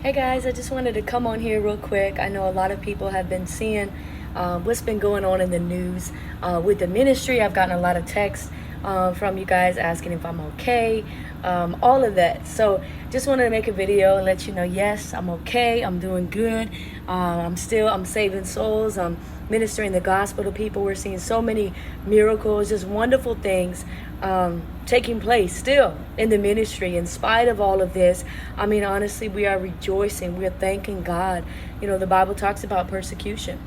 Hey guys, I just wanted to come on here real quick. I know a lot of people have been seeing what's been going on in the news with the ministry. I've gotten a lot of texts from you guys asking if I'm okay, all of that. So just wanted to make a video and let you know, yes, I'm okay. I'm doing good. I'm saving souls. I'm ministering the gospel to people. We're seeing so many miracles, just wonderful things taking place still in the ministry in spite of all of this. I mean, honestly, we are rejoicing. We are thanking God. You know, the Bible talks about persecution.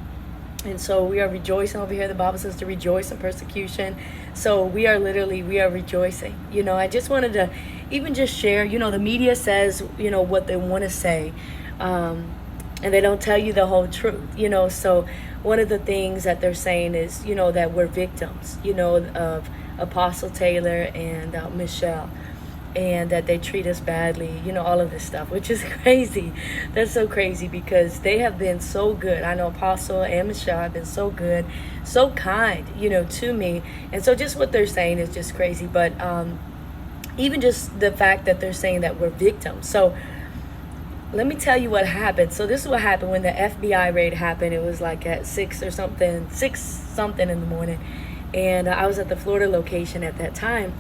And so we are rejoicing over here. The Bible says to rejoice in persecution. So we are rejoicing. You know, I just wanted to even just share, you know, the media says, you know, what they want to say. And they don't tell you the whole truth, you know. So one of the things that they're saying is, you know, that we're victims, you know, of Apostle Taylor and Michelle, and that they treat us badly, you know, all of this stuff, which is crazy. That's so crazy because they have been so good. I know Apostle and Michelle have been so good, so kind, you know, to me. And so just what they're saying is just crazy. But even just the fact that they're saying that we're victims. So let me tell you what happened. So this is what happened when the FBI raid happened. It was like at 6 something in the morning. And I was at the Florida location at that time.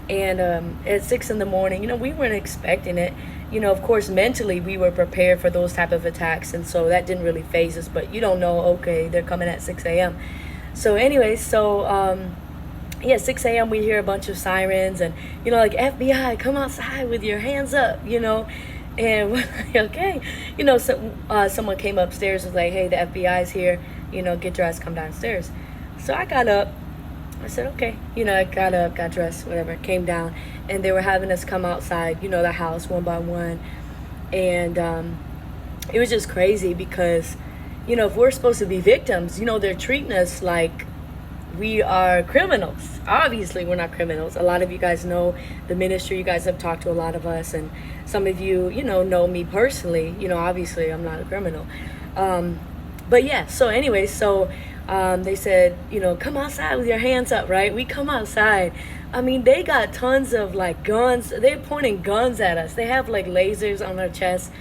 And at 6 in the morning, you know, we weren't expecting it. You know, of course, mentally, we were prepared for those type of attacks. And so that didn't really faze us. But you don't know, okay, they're coming at 6 a.m. So anyway, yeah, 6 a.m. we hear a bunch of sirens. And, you know, like, FBI, come outside with your hands up, you know. And we're like, okay. You know, so, someone came upstairs and was like, hey, the FBI's here. You know, get dressed, come downstairs. So I got up. I said, okay. You know, I got up, got dressed, whatever, came down. And they were having us come outside, you know, the house one by one. And it was just crazy because, you know, if we're supposed to be victims, you know, they're treating us like we are criminals. Obviously, we're not criminals. A lot of you guys know the ministry. You guys have talked to a lot of us. And some of you, you know me personally. You know, obviously, I'm not a criminal. But yeah, so anyway, they said, you know, come outside with your hands up, right? We come outside. I mean, they got tons of like guns. They're pointing guns at us. They have like lasers on their chest.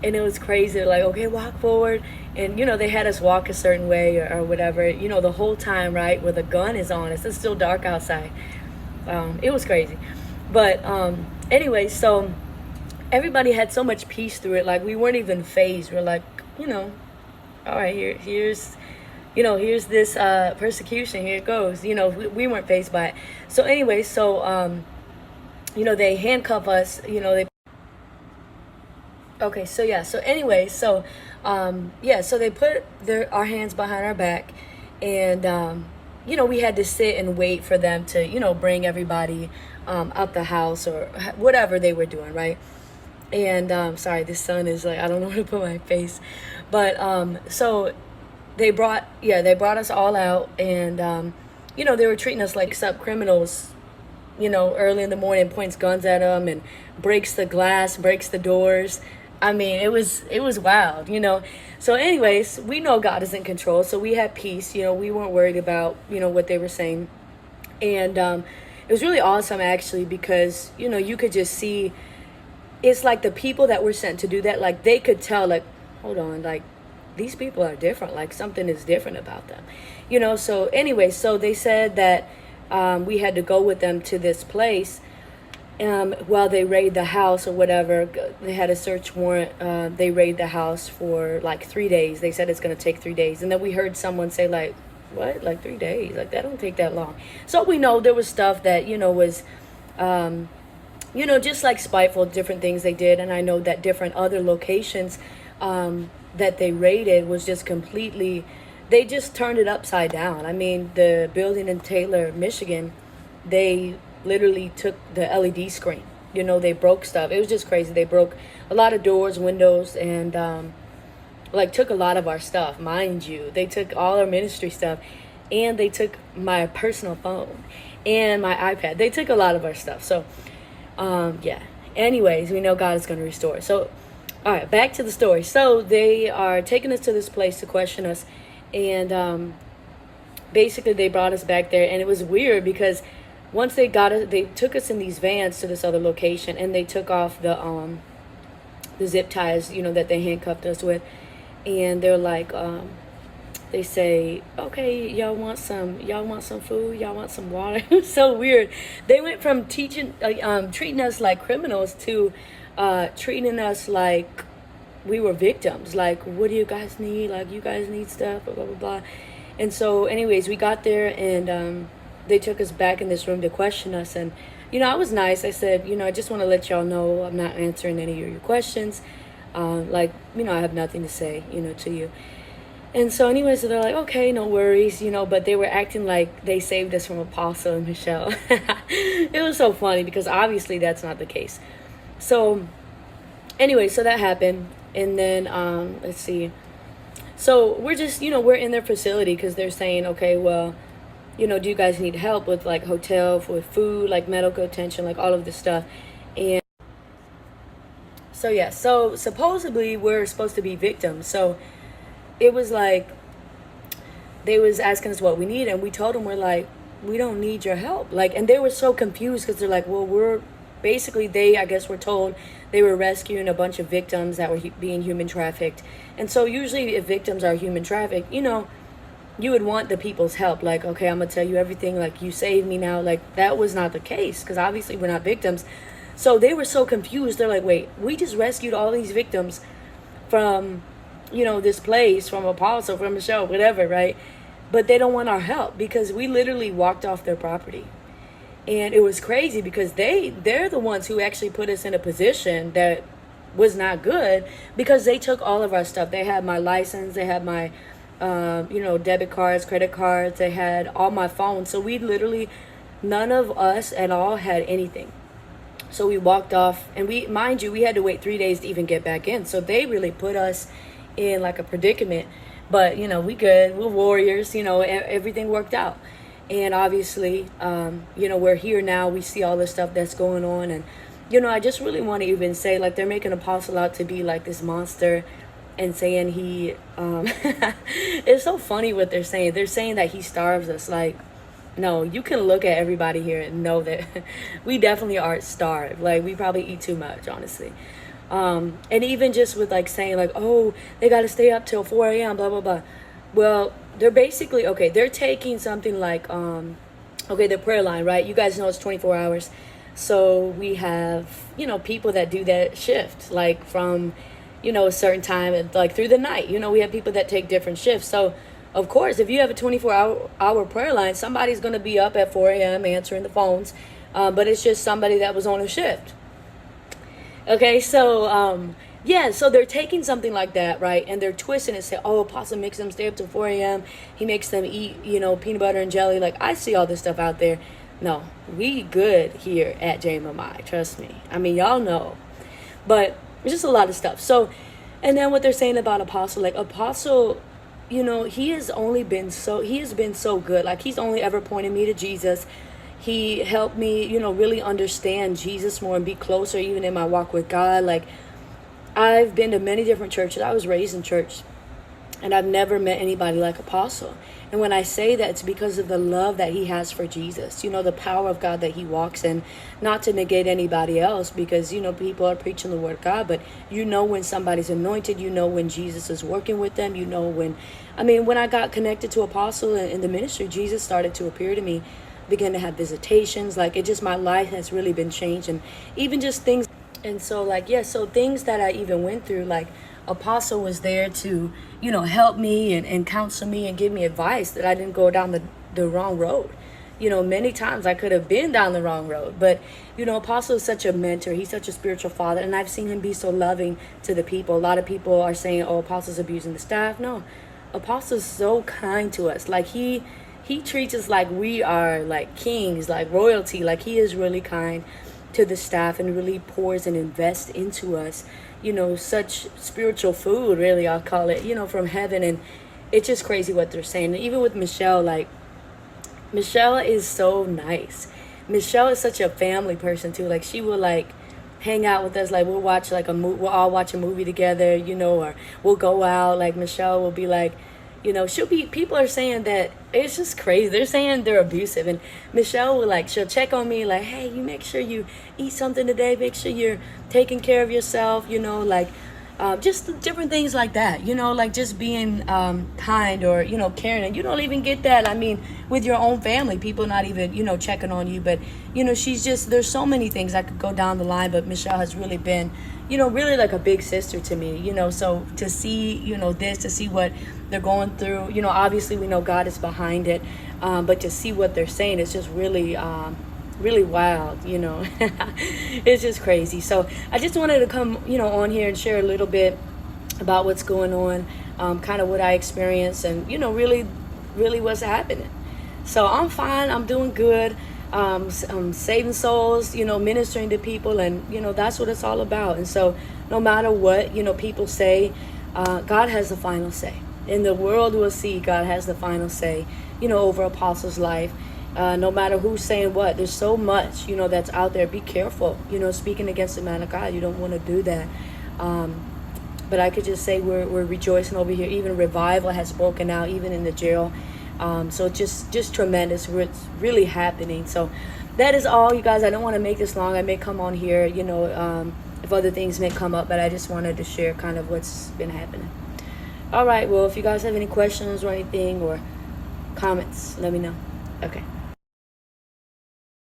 And it was crazy. Like, okay, walk forward. And, you know, they had us walk a certain way or whatever, you know, the whole time, right? Where the gun is on us. It's still dark outside. It was crazy. But anyway, so everybody had so much peace through it. Like, we weren't even fazed. We're like, you know, all right, here's this persecution. Here it goes. You know, we weren't fazed by it. So anyway, you know, they handcuff us. You know, okay, so yeah. So anyway, so they put our hands behind our back, and you know, we had to sit and wait for them to, you know, bring everybody out the house or whatever they were doing, right? And sorry, this sun is like, I don't know where to put my face, but so they brought us all out, and you know, they were treating us like sub criminals. You know, early in the morning, points guns at them and breaks the glass, breaks the doors. I mean, it was wild, you know. So anyways, we know God is in control, so we had peace. You know, we weren't worried about, you know, what they were saying. And it was really awesome, actually, because, you know, you could just see, it's like the people that were sent to do that, like, they could tell, like, hold on, like, these people are different. Like, something is different about them, you know. So anyway, so they said that we had to go with them to this place while they raid the house or whatever. They had a search warrant. They raid the house for like 3 days. They said it's going to take 3 days. And then we heard someone say, like, what? Like 3 days? Like, that don't take that long. So we know there was stuff that, you know, was, you know, just like spiteful, different things they did. And I know that different other locations that they raided was just completely, they just turned it upside down. I mean, the building in Taylor, Michigan, they literally took the LED screen. You know, they broke stuff. It was just crazy. They broke a lot of doors, windows, and like took a lot of our stuff, mind you. They took all our ministry stuff, and they took my personal phone and my iPad. They took a lot of our stuff. So yeah. Anyways, we know God is going to restore. So all right, back to the story. So they are taking us to this place to question us. And basically they brought us back there, and it was weird because once they got us, they took us in these vans to this other location, and they took off the the zip ties, that they handcuffed us with. And they're like, they say, okay, y'all want some food, y'all want some water. It was so weird. They went from treating us like criminals to treating us like we were victims. Like, what do you guys need? Like, you guys need stuff, blah, blah, blah, blah. And so anyways, we got there, and they took us back in this room to question us. And I was nice. I said, I just want to let y'all know I'm not answering any of your questions. I have nothing to say, to you. And so anyways, so they're like, okay, no worries, but they were acting like they saved us from Apostle and Michelle. It was so funny because obviously that's not the case. So anyway, so that happened. And then, let's see. So we're just, we're in their facility because they're saying, okay, well, do you guys need help with like hotel, with food, like medical attention, like all of this stuff. And so, yeah, so supposedly we're supposed to be victims. So it was like they was asking us what we need, and we told them, we're like, we don't need your help. Like, and they were so confused because they're like, well, we're basically, I guess were told they were rescuing a bunch of victims that were being human trafficked. And so usually if victims are human trafficked, you would want the people's help. Like, okay, I'm gonna tell you everything, like, you saved me now. Like, that was not the case because obviously we're not victims. So they were so confused. They're like, wait, we just rescued all these victims from this place, from Apostle, from Michelle, whatever, right? But they don't want our help because we literally walked off their property. And it was crazy because they're the ones who actually put us in a position that was not good because they took all of our stuff. They had my license, they had my debit cards, credit cards, they had all my phones. So we literally, none of us at all had anything. So we walked off, and we had to wait 3 days to even get back in. So they really put us in like a predicament. But we good, we're warriors, everything worked out. And obviously, we're here now. We see all the stuff that's going on. And, I just really want to even say, like, they're making Apostle out to be like this monster and saying he, it's so funny what they're saying. They're saying that he starves us. Like, no, you can look at everybody here and know that we definitely aren't starved. Like, we probably eat too much, honestly. And even just with like saying like, oh, they got to stay up till 4 a.m., blah, blah, blah. Well, they're basically, okay, they're taking something like, the prayer line, right? You guys know it's 24 hours. So we have, people that do that shift, like from, a certain time, like through the night. We have people that take different shifts. So, of course, if you have a 24-hour prayer line, somebody's going to be up at 4 a.m. answering the phones. But it's just somebody that was on a shift. Okay, so, so they're taking something like that, right? And they're twisting it and say, oh, Apostle makes them stay up till 4 a.m. He makes them eat, peanut butter and jelly. Like, I see all this stuff out there. No, we good here at JMMI. Trust me. I mean, y'all know. But it's just a lot of stuff. So, and then what they're saying about Apostle, like Apostle, he has been so good. Like, he's only ever pointed me to Jesus. He helped me, really understand Jesus more and be closer even in my walk with God. Like, I've been to many different churches. I was raised in church, and I've never met anybody like Apostle. And when I say that, it's because of the love that he has for Jesus, the power of God that he walks in, not to negate anybody else, because, people are preaching the word of God, but when somebody's anointed, when Jesus is working with them, when I got connected to Apostle in the ministry, Jesus started to appear to me, began to have visitations. Like, my life has really been changed, and even just things. And so so things that I even went through, like Apostle was there to, help me and counsel me and give me advice that I didn't go down the wrong road. Many times I could have been down the wrong road, but, Apostle is such a mentor. He's such a spiritual father, and I've seen him be so loving to the people. A lot of people are saying, oh, Apostle's abusing the staff. No, Apostle's so kind to us. Like, he treats us like we are like kings, like royalty. Like, he is really kind to the staff and really pours and invests into us, such spiritual food, really, I'll call it, from heaven. And it's just crazy what they're saying. And even with Michelle, like, Michelle is so nice. Michelle is such a family person too. Like, she will like hang out with us. Like, we'll watch like we'll all watch a movie together, or we'll go out. Like, Michelle will be like, people are saying that it's just crazy. They're saying they're abusive. And Michelle will she'll check on me like, hey, you make sure you eat something today. Make sure you're taking care of yourself, just different things like that, like just being kind or, caring. And you don't even get that, I mean, with your own family, people not even, checking on you. But, there's so many things I could go down the line, but Michelle has really been, really like a big sister to me, so to see, to see what they're going through, obviously we know God is behind it, but to see what they're saying is just really, really wild, it's just crazy. So I just wanted to come, on here and share a little bit about what's going on, kind of what I experienced and, really, really what's happening. So I'm fine. I'm doing good. I'm saving souls, ministering to people, and, that's what it's all about. And so no matter what, people say, God has the final say. And the world will see God has the final say, over Apostle's life. No matter who's saying what, there's so much, that's out there. Be careful, speaking against the man of God. You don't want to do that. But I could just say we're rejoicing over here. Even revival has broken out, even in the jail. So just tremendous. It's really happening. So that is all, you guys. I don't want to make this long. I may come on here, if other things may come up, but I just wanted to share kind of what's been happening. All right. Well, if you guys have any questions or anything or comments, let me know. Okay.